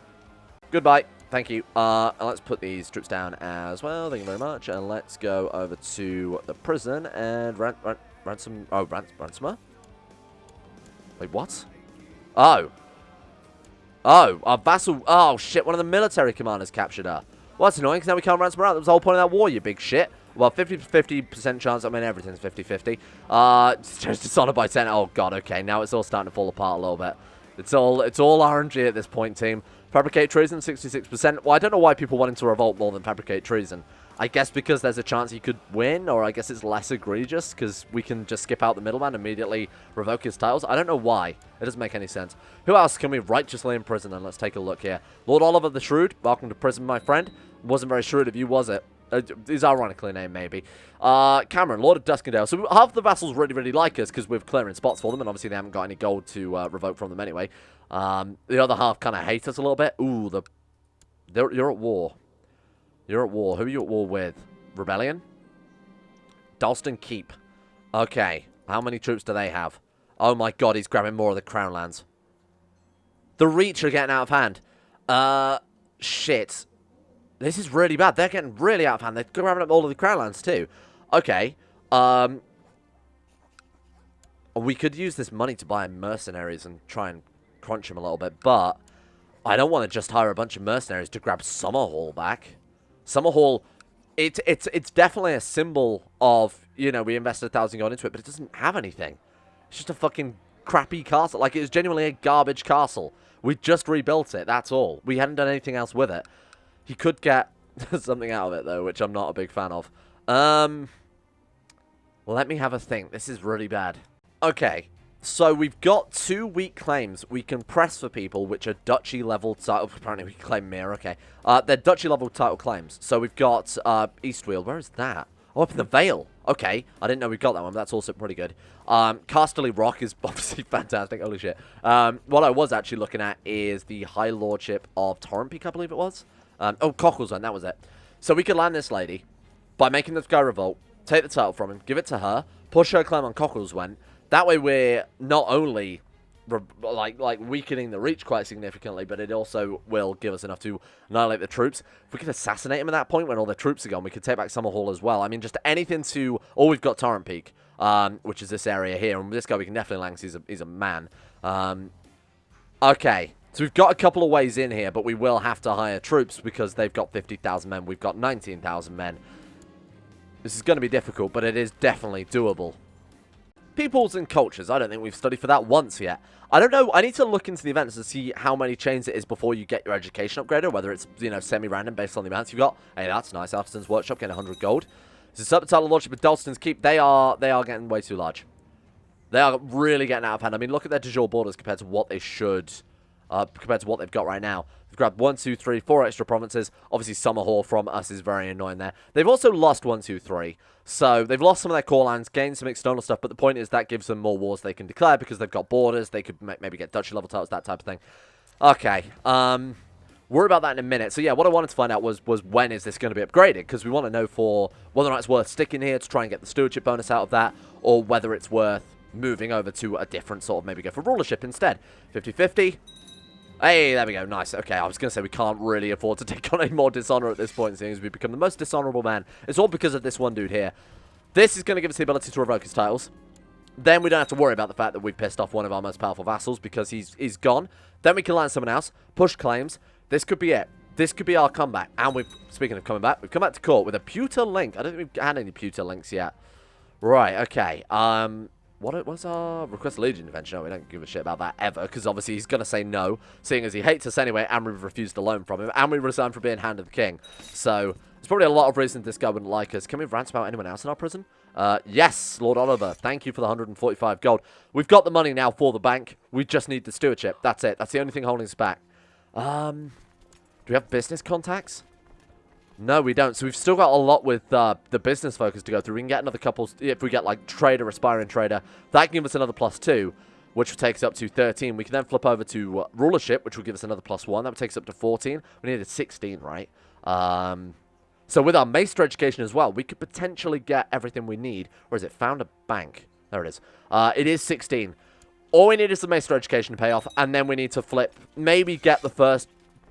Goodbye. Thank you. And let's put these troops down as well. Thank you very much. And let's go over to the prison and ransom... Oh, ransomer? Wait, what? Oh. Oh, our vassal... Oh, shit. One of the military commanders captured her. Well, that's annoying because now we can't ransom her out. That was the whole point of that war, you big shit. Well, 50% chance. I mean, everything's 50-50. Just dishonor by 10. Oh, God. Okay, now it's all starting to fall apart a little bit. It's all RNG at this point, team. Fabricate treason, 66%. Well, I don't know why people want him to revolt more than fabricate treason. I guess because there's a chance he could win, or I guess it's less egregious because we can just skip out the middleman and immediately revoke his titles. I don't know why. It doesn't make any sense. Who else can we righteously imprison? And let's take a look here. Lord Oliver the Shrewd, welcome to prison, my friend. Wasn't very shrewd of you, was it? Is ironically named, maybe. Cameron, Lord of Duskendale. So half the vassals really like us because we're clearing spots for them, and obviously they haven't got any gold to revoke from them anyway. The other half kind of hate us a little bit. Ooh, you're at war. You're at war. Who are you at war with? Rebellion? Dalston Keep. Okay. How many troops do they have? Oh my god, he's grabbing more of the Crown Lands. The Reach are getting out of hand. Shit. This is really bad. They're getting really out of hand. They're grabbing up all of the Crown Lands too. Okay. We could use this money to buy mercenaries and try and crunch them a little bit, but I don't want to just hire a bunch of mercenaries to grab Summerhall back. Summerhall, it's definitely a symbol of, you know, we invested 1,000 gold into it, but it doesn't have anything. It's just a fucking crappy castle. Like, it was genuinely a garbage castle. We just rebuilt it, that's all. We hadn't done anything else with it. He could get something out of it, though, which I'm not a big fan of. Let me have a think. This is really bad. Okay, so we've got 2 weak claims we can press for people, which are duchy-level title... Apparently we can claim Mir, okay. They're duchy-level title claims. So we've got Eastweald. Where is that? Oh, up in the Vale. Okay, I didn't know we got that one, but that's also pretty good. Casterly Rock is obviously fantastic. Holy shit. What I was actually looking at is the High Lordship of Tyrant Peak, I believe it was. Oh, Cockleswell, that was it. So we could land this lady by making this guy revolt, take the title from him, give it to her, push her claim on Cockleswell. That way we're not only like weakening the Reach quite significantly, but it also will give us enough to annihilate the troops. If we could assassinate him at that point when all their troops are gone, we could take back Summerhall as well. I mean, just anything to... Oh, we've got Tyrant Peak, which is this area here. And this guy we can definitely land because he's a man. Okay, so we've got a couple of ways in here, but we will have to hire troops because they've got 50,000 men. We've got 19,000 men. This is going to be difficult, but it is definitely doable. Peoples and cultures. I don't think we've studied for that once yet. I don't know. I need to look into the events to see how many chains it is before you get your education upgraded, whether it's, you know, semi-random based on the amounts you've got. Hey, that's nice. Artisan's Workshop getting 100 gold. This is Subtitle Lordship of Dalston's Keep. They are getting way too large. They are really getting out of hand. I mean, look at their de jure borders compared to what they should, compared to what they've got right now. They've grabbed 1, 2, 3, 4 extra provinces. Obviously, Summerhall from us is very annoying there. They've also lost 1, 2, 3. So they've lost some of their core lands, gained some external stuff, but the point is that gives them more wars they can declare because they've got borders. They could maybe get duchy level titles, that type of thing. Okay, worry about that in a minute. So yeah, what I wanted to find out was when is this going to be upgraded? Because we want to know for whether or not it's worth sticking here to try and get the stewardship bonus out of that, or whether it's worth moving over to a different sort of, maybe go for rulership instead. 50-50. Hey, there we go. Nice. Okay, I was going to say we can't really afford to take on any more dishonor at this point, seeing as we become the most dishonorable man. It's all because of this one dude here. This is going to give us the ability to revoke his titles. Then we don't have to worry about the fact that we've pissed off one of our most powerful vassals because he's gone. Then we can land someone else, push claims. This could be it. This could be our comeback. And speaking of coming back, we've come back to court with a pewter link. I don't think we've had any pewter links yet. Right, okay. What was our request Legion intervention? No, we don't give a shit about that ever, because obviously he's going to say no, seeing as he hates us anyway, and we've refused a loan from him, and we resigned for being Hand of the King. So, there's probably a lot of reasons this guy wouldn't like us. Can we ransom out anyone else in our prison? Yes, Lord Oliver. Thank you for the 145 gold. We've got the money now for the bank. We just need the stewardship. That's it. That's the only thing holding us back. Do we have business contacts? No, we don't. So we've still got a lot with the business focus to go through. We can get another couple, if we get like trader, aspiring trader, that can give us another +2, which will take us up to 13. We can then flip over to rulership, which will give us another +1. That would take us up to 14. We needed 16, right? So with our maester education as well, we could potentially get everything we need. Or is it found a bank? There it is. It is 16. All we need is the maester education to pay off, and then we need to flip, maybe get the first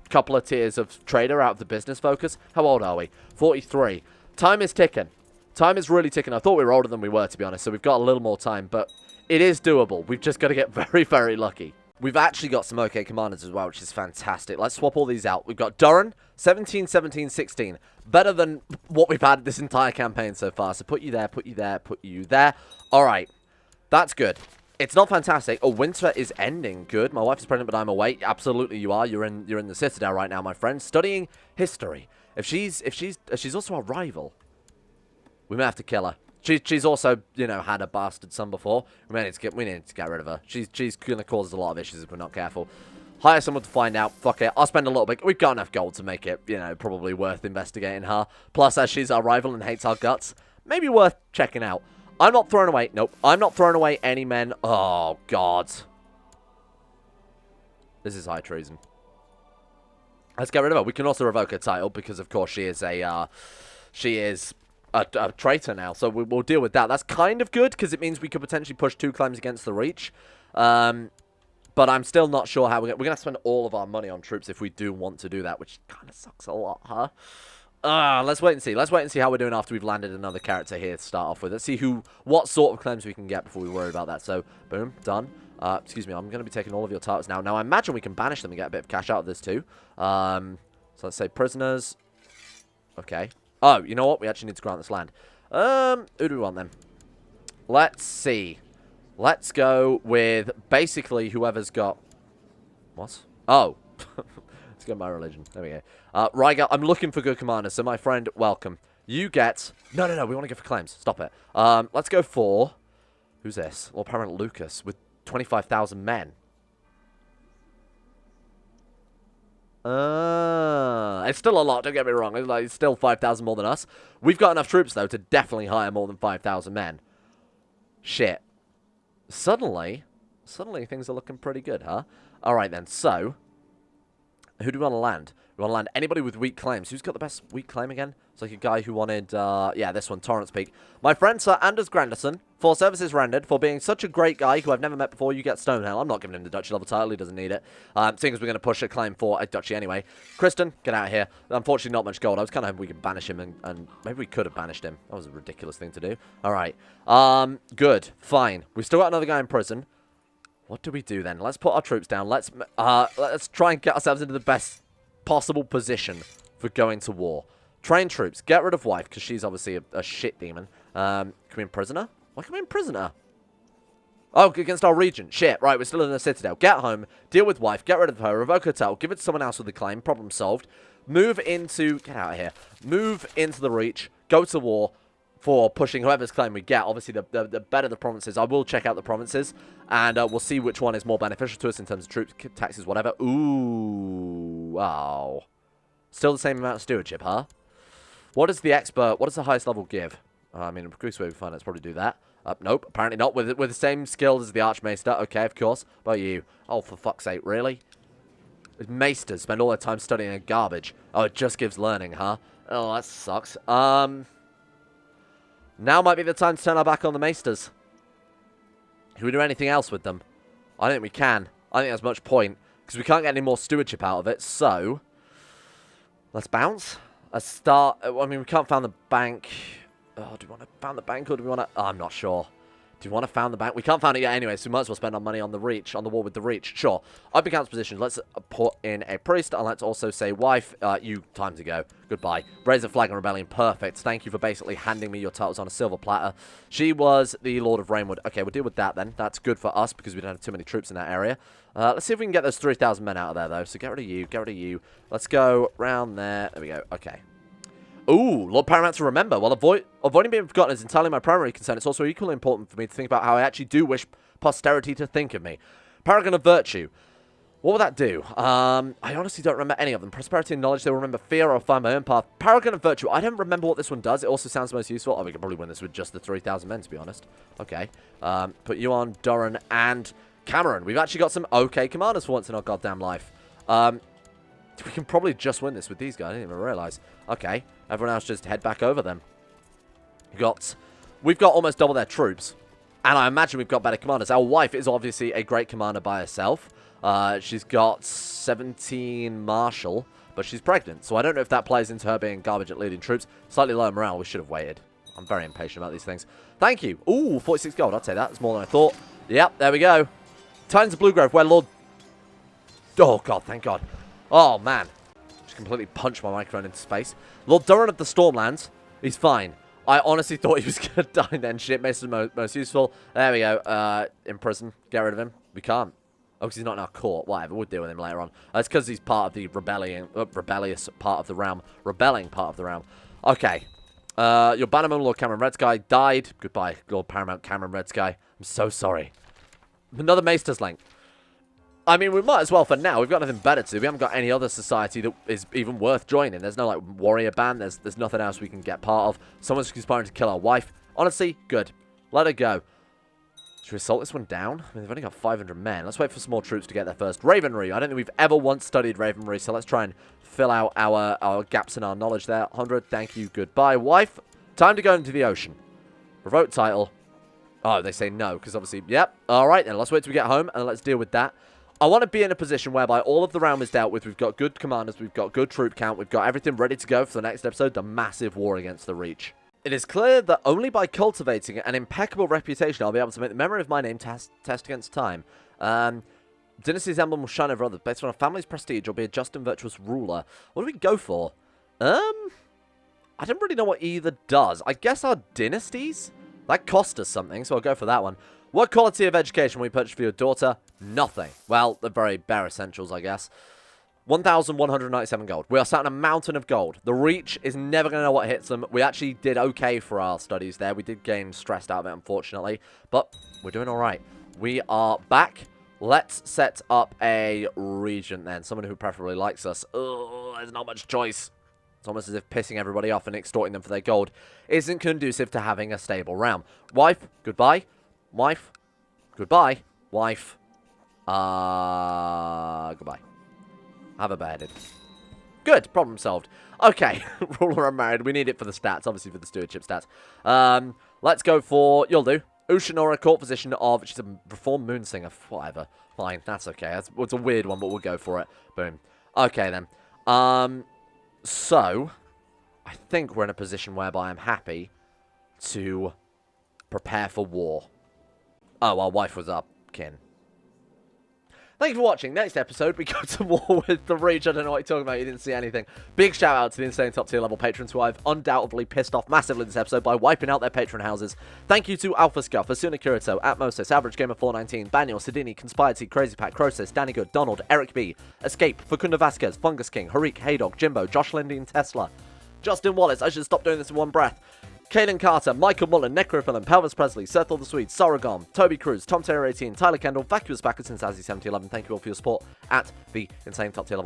couple of tiers of trader out of the business focus. How old are we? 43. Time is ticking. Time is really ticking. I thought we were older than we were, to be honest, so we've got a little more time, but it is doable. We've just got to get very, very lucky. We've actually got some okay commanders as well, which is fantastic. Let's swap all these out. We've got Durran, 17, 17, 16. Better than what we've had this entire campaign so far. So put you there, put you there, put you there. All right. That's good. It's not fantastic. Oh, winter is ending. Good. My wife is pregnant, but I'm away. Absolutely, you are. You're in the Citadel right now, my friend, studying history. If she's also a rival, we may have to kill her. She's also, you know, had a bastard son before. We need to get rid of her. She's gonna cause us a lot of issues if we're not careful. Hire someone to find out. Fuck it. I'll spend a little bit. We've got enough gold to make it, you know, probably worth investigating her. Plus, as she's our rival and hates our guts, maybe worth checking out. I'm not throwing away... Nope. I'm not throwing away any men. Oh, God. This is high treason. Let's get rid of her. We can also revoke her title because, of course, she is a traitor now. So we'll deal with that. That's kind of good because it means we could potentially push 2 claims against the Reach. But I'm still not sure how we're going to spend all of our money on troops if we do want to do that, which kind of sucks a lot, huh? Let's wait and see. Let's wait and see how we're doing after we've landed another character here to start off with. Let's see what sort of claims we can get before we worry about that. So, boom, done. Excuse me, I'm going to be taking all of your titles now. Now, I imagine we can banish them and get a bit of cash out of this too. So let's say prisoners. Okay. Oh, you know what? We actually need to grant this land. Who do we want then? Let's see. Let's go with basically whoever's got... What? Oh. Let's go my religion. There we go. Rygar, I'm looking for good commanders, so my friend, welcome. You get... No, we want to go for claims. Stop it. Let's go for... Who's this? Lord Paramount Lucas with 25,000 men. It's still a lot, don't get me wrong. It's still 5,000 more than us. We've got enough troops, though, to definitely hire more than 5,000 men. Shit. Suddenly things are looking pretty good, huh? Alright then, so... Who do we want to land? We want to land anybody with weak claims. Who's got the best weak claim again? It's like a guy who wanted, yeah, this one, Tyrant Peak. My friend, Sir Anders Granderson, for services rendered, for being such a great guy who I've never met before, you get Stonehell. I'm not giving him the duchy level title, he doesn't need it. Seeing as we're going to push a claim for a duchy anyway. Kristen, get out of here. Unfortunately, not much gold. I was kind of hoping we could banish him, and maybe we could have banished him. That was a ridiculous thing to do. Alright. Good. Fine. We've still got another guy in prison. What do we do then? Let's put our troops down. Let's try and get ourselves into the best possible position for going to war. Train troops. Get rid of wife, because she's obviously a shit demon. Can we imprison her? Why can we imprison her? Oh, against our regent. Shit. Right, we're still in the citadel. Get home. Deal with wife. Get rid of her. Revoke her title. Give it to someone else with a claim. Problem solved. Move into... Get out of here. Move into the Reach. Go to war for pushing whoever's claim we get. Obviously, the better the provinces. I will check out the provinces, and we'll see which one is more beneficial to us in terms of troops, taxes, whatever. Ooh. Wow. Still the same amount of stewardship, huh? What does the expert... What does the highest level give? I mean, the quickest way we find let's probably do that. Nope, apparently not. With the same skills as the Archmaester. Okay, of course. What about you? Oh, for fuck's sake, really? Maesters spend all their time studying garbage. Oh, it just gives learning, huh? Oh, that sucks. Now might be the time to turn our back on the Maesters. Can we do anything else with them? I don't think we can. I think there's much point. Because we can't get any more stewardship out of it, so... Let's bounce. Let's start... I mean, we can't found the bank... Oh, do we want to found the bank or do we want to... Oh, I'm not sure. Do we want to found the bank? We can't found it yet anyway, so we might as well spend our money on the Reach, on the war with the Reach. Sure. Open council positions. Let's put in a priest, and let's also say, wife, you, time to go. Goodbye. Raise a flag and rebellion. Perfect. Thank you for basically handing me your titles on a silver platter. She was the Lord of Rainwood. Okay, we'll deal with that then. That's good for us, because we don't have too many troops in that area. Let's see if we can get those 3,000 men out of there, though. So get rid of you. Get rid of you. Let's go round there. There we go. Okay. Ooh, Lord Paramount to remember. While avoiding being forgotten is entirely my primary concern, it's also equally important for me to think about how I actually do wish posterity to think of me. Paragon of Virtue. What will that do? I honestly don't remember any of them. Prosperity and knowledge, they will remember fear or find my own path. Paragon of Virtue. I don't remember what this one does. It also sounds most useful. Oh, we could probably win this with just the 3,000 men, to be honest. Okay. Put you on, Durran and Cameron. We've actually got some okay commanders for once in our goddamn life. We can probably just win this with these guys. I didn't even realize. Okay. Everyone else just head back over them. We've got almost double their troops. And I imagine we've got better commanders. Our wife is obviously a great commander by herself. She's got 17 martial, but she's pregnant. So I don't know if that plays into her being garbage at leading troops. Slightly lower morale. We should have waited. I'm very impatient about these things. Thank you. Ooh, 46 gold. I'll take that. That's more than I thought. Yep, there we go. Titans of Bluegrove, where Lord... Oh, God, thank God. Oh, man. Just completely punched my microphone into space. Lord Durran of the Stormlands. He's fine. I honestly thought he was going to die then. Shit, makes him most useful. There we go. In prison. Get rid of him. We can't. Oh, because he's not in our court. Whatever. We'll deal with him later on. It's because he's part of the rebellious part of the realm. Rebelling part of the realm. Okay. Your bannerman, Lord Cameron Redsky, died. Goodbye, Lord Paramount Cameron Redsky. I'm so sorry. Another Maester's link. I mean, we might as well for now. We've got nothing better to do. We haven't got any other society that is even worth joining. There's no, like, warrior band. There's nothing else we can get part of. Someone's conspiring to kill our wife. Honestly, good. Let her go. Should we assault this one down? I mean, they've only got 500 men. Let's wait for some more troops to get there first. Ravenry. I don't think we've ever once studied Ravenry, so let's try and fill out our gaps in our knowledge there. 100, thank you, goodbye. Wife, time to go into the ocean. Revoke title. Oh, they say no, because obviously, yep. All right, then. Let's wait till we get home, and let's deal with that. I want to be in a position whereby all of the realm is dealt with. We've got good commanders. We've got good troop count. We've got everything ready to go for the next episode, the massive war against the Reach. It is clear that only by cultivating an impeccable reputation, I'll be able to make the memory of my name test against time. Dynasty's emblem will shine over others. Based on a family's prestige, or be a just and virtuous ruler. What do we go for? I don't really know what either does. I guess our dynasties? That cost us something, so I'll go for that one. What quality of education will we purchase for your daughter? Nothing. Well, the very bare essentials, I guess. 1,197 gold. We are sat on a mountain of gold. The Reach is never going to know what hits them. We actually did okay for our studies there. We did gain stressed out of it, unfortunately. But we're doing all right. We are back. Let's set up a regent then. Someone who preferably likes us. Oh, there's not much choice. It's almost as if pissing everybody off and extorting them for their gold isn't conducive to having a stable realm. Wife, goodbye. Wife, goodbye. Wife, goodbye. Have a beheaded. Good, problem solved. Okay, ruler unmarried. We need it for the stats, obviously for the stewardship stats. Let's go for, you'll do. Ushanora, court physician of, she's a reformed moon singer. Whatever. Fine, that's okay. It's a weird one, but we'll go for it. Boom. Okay, then. So, I think we're in a position whereby I'm happy to prepare for war. Oh, our wife was up, kin. Thank you for watching. Next episode, we go to war with the Reach. I don't know what you're talking about. You didn't see anything. Big shout out to the insane top tier level patrons who I've undoubtedly pissed off massively this episode by wiping out their patron houses. Thank you to Alpha Scuff, Asuna Kirito, Atmosis, Average Gamer 419, Baniel, Sidini, Conspiracy, Crazy Pack, Crosis, Danny Good, Donald, Eric B, Escape, Facunda Vasquez, Fungus King, Harik, Haydog, Jimbo, Josh Lindy, Tesla, Justin Wallace. I should stop doing this in one breath. Kaylin Carter, Michael Mullen, Necrophilin, Pelvis Presley, Serthal the Swede, Soragom, Toby Cruz, Tom Taylor 18, Tyler Kendall, Vacuous Backer since Azzy 7011. Thank you all for your support at the insane top tier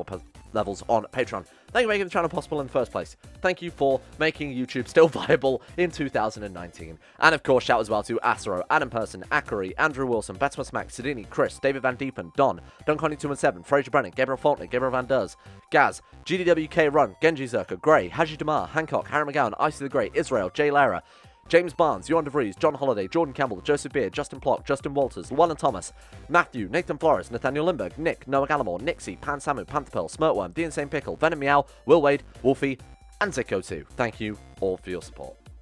levels on Patreon. Thank you for making the channel possible in the first place. Thank you for making YouTube still viable in 2019. And of course, shout as well to Asero, Adam Person, Akari, Andrew Wilson, Betmas Mac, Sidini, Chris, David Van Diepen, Don, Connie217, Fraser Brennan, Gabriel Faulkner, Gabriel Van Ders, Gaz, GDWK Run, Genji Zerka, Gray, Haji Damar, Hancock, Harry McGowan, Icy the Great, Israel, Jay Lara, James Barnes, Johan DeVries, John Holiday, Jordan Campbell, Joseph Beard, Justin Plock, Justin Walters, Llewellyn Thomas, Matthew, Nathan Flores, Nathaniel Lindberg, Nick, Noah Gallimore, Nixie, Pan Samu, Panther Pearl, Smirtworm, The Insane Pickle, Venom Meow, Will Wade, Wolfie, and CK2. Thank you all for your support.